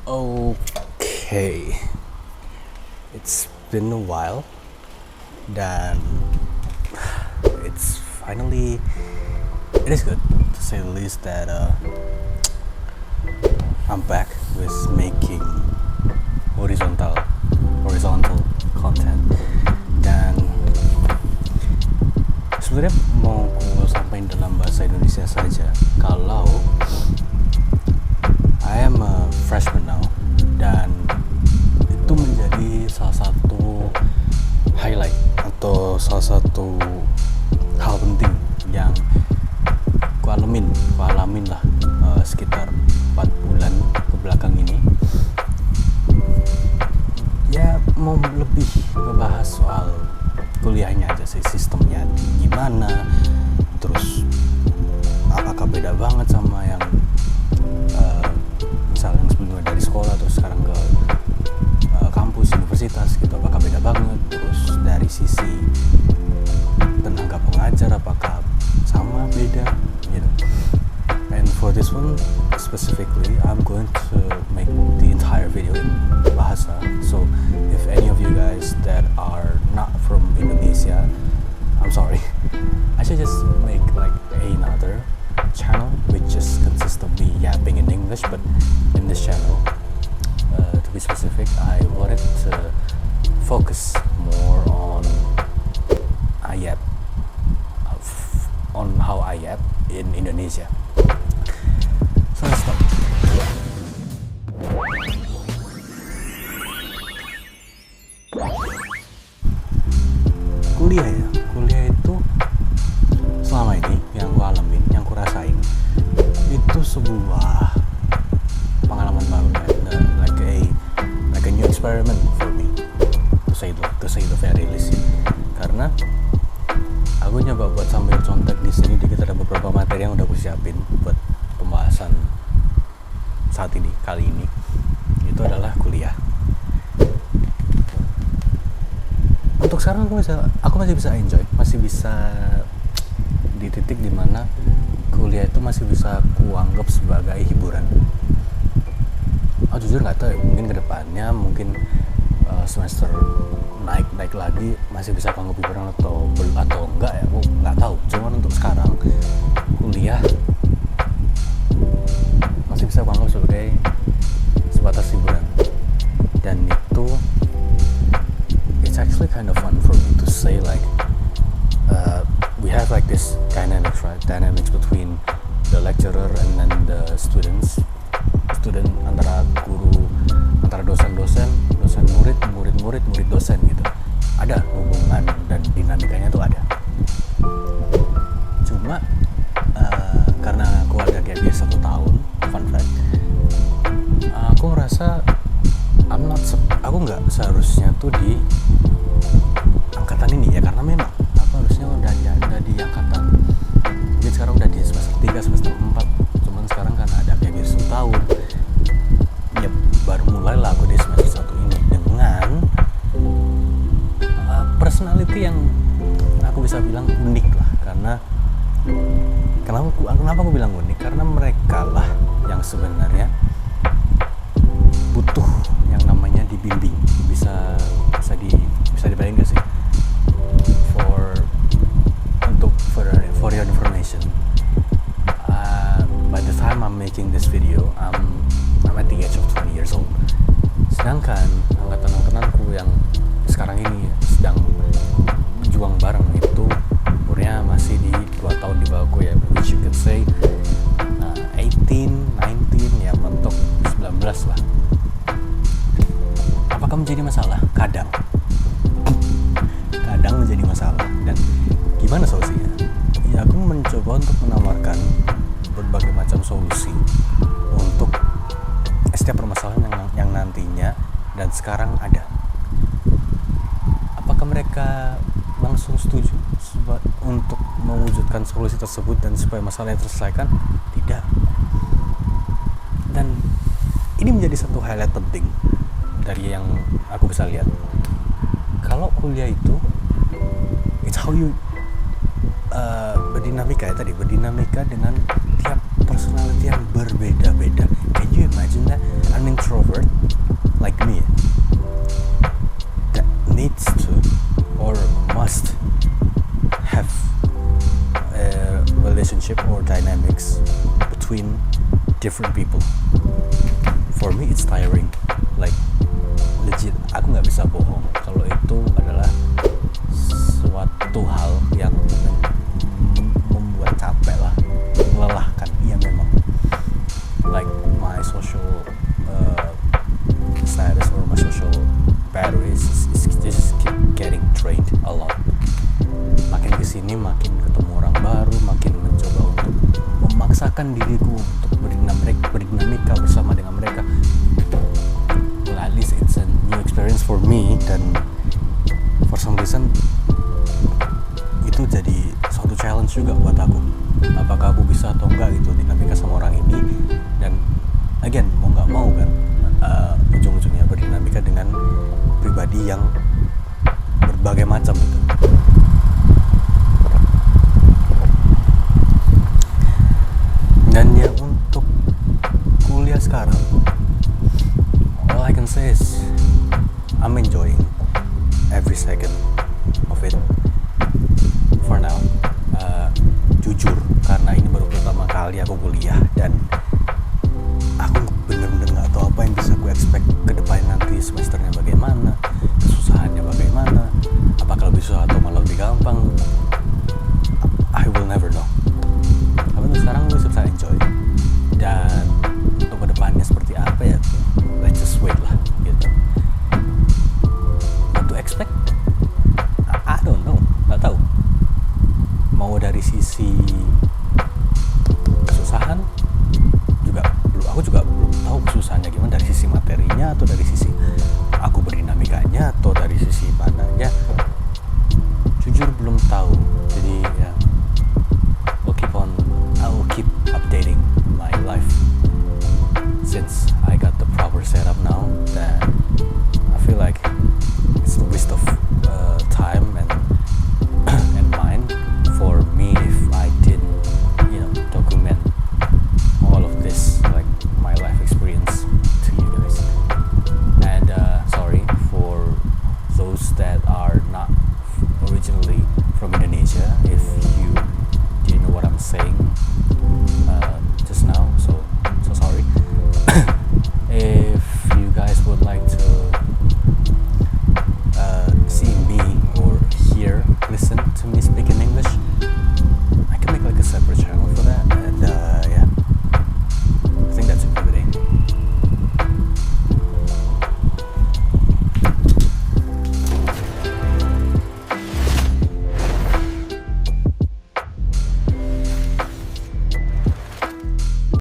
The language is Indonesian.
Okay, it's been a while dan it is good to say the least that I'm back with making horizontal content. Dan sebenarnya mau gue sampaikan dalam bahasa Indonesia saja kalau I am a freshman now, dan itu menjadi salah satu highlight atau salah satu hal penting yang ku alamin lah sekitar 4 bulan ke belakang ini. Ya mau lebih ngebahas soal kuliahnya aja sih, sistemnya gimana, terus apakah beda banget sama yang misalnya yang sebelumnya dari sekolah terus sekarang ke kampus universitas gitu, apakah beda banget, terus dari sisi tenaga pengajar apakah sama beda gitu. And for this one specifically, I'm going to make the entire video in bahasa. So if any of you guys that are not from Indonesia, I'm sorry. I should just make like another channel which just consists of me yapping in English, but in this channel, to be specific, I wanted to focus more on IAP, on how IAP in Indonesia. So let's start. Kuliah itu selama ini yang ku alamin, yang ku rasain itu sebuah pengalaman baru, like a new experiment for me, to say the very least. Karena aku nyoba buat sambil contek di sini, dikit ada beberapa materi yang udah aku siapin buat pembahasan kali ini. Itu adalah kuliah. Untuk sekarang aku masih bisa enjoy, masih bisa di titik dimana kuliah itu masih bisa kuanggap sebagai hiburan. Jujur nggak tahu ya, mungkin kedepannya semester naik lagi masih bisa kuanggap hiburan atau enggak ya, aku nggak tahu. Cuman untuk sekarang kuliah masih bisa kuanggap sebagai sebatas hiburan, dan itu it's actually kind of fun for me to say like we have like this dynamics between the lecturer and then the student antara dosen murid dosen gitu. Ada hubungan dan dinamikanya tuh ada. Cuma karena aku ada gap year 1 tahun, fun fact, aku ngerasa aku nggak seharusnya tuh di angkatan ini ya, karena memang aku harusnya udah di angkatan, mungkin sekarang udah di semester 3, semester 4, cuman sekarang kan ada gap year 1 tahun ya, baru mulailah aku di semester 1 ini dengan personality yang aku bisa bilang unik lah. Karena kenapa aku bilang unik, karena mereka lah yang sebenarnya butuh yang namanya dibimbing. Bisa dibayangin gak sih? For your information, by the time I'm making this video, I'm at the age of 20 years old. Sedangkan angkatan-angkatanku yang sekarang ini sedang berjuang bareng itu umurnya masih di 2 tahun di bawahku ya, which you could say 18, 19, ya mentok 19 lah. Apakah menjadi masalah? Kadang menjadi masalah. Dan gimana solusinya? Ya aku mencoba untuk menawarkan berbagai macam solusi untuk setiap permasalahan yang nantinya dan sekarang ada. Apakah mereka langsung setuju untuk mewujudkan solusi tersebut dan supaya masalahnya terselesaikan? Tidak. Dan ini menjadi satu highlight penting dari yang aku bisa lihat. Kalau kuliah itu it's how you berdinamika dengan tiap personality yang berbeda-beda. Can you imagine that? An introvert like me that needs to or must have a relationship or dynamics between different people. For me it's tiring. Like legit, aku nggak bisa bohong kalau itu adalah suatu hal yang membuat capek lah, melelahkan. Iya memang. Like my social status or my social batteries is just keep getting drained a lot. Makin kesini makin ketemu orang baru, makin mencoba untuk memaksakan diriku untuk berdinamika bersama dengan mereka. Well, at least it's a new experience for me, dan for some reason itu jadi suatu challenge juga buat aku. Apakah aku bisa atau enggak gitu dinamika sama orang ini, dan again mau nggak mau kan ujung-ujungnya berdinamika dengan pribadi yang berbagai macam gitu. Dan ya untuk kuliah sekarang, all I can say is I'm enjoying every second of it for now. Jujur, karena ini baru pertama kali aku kuliah dan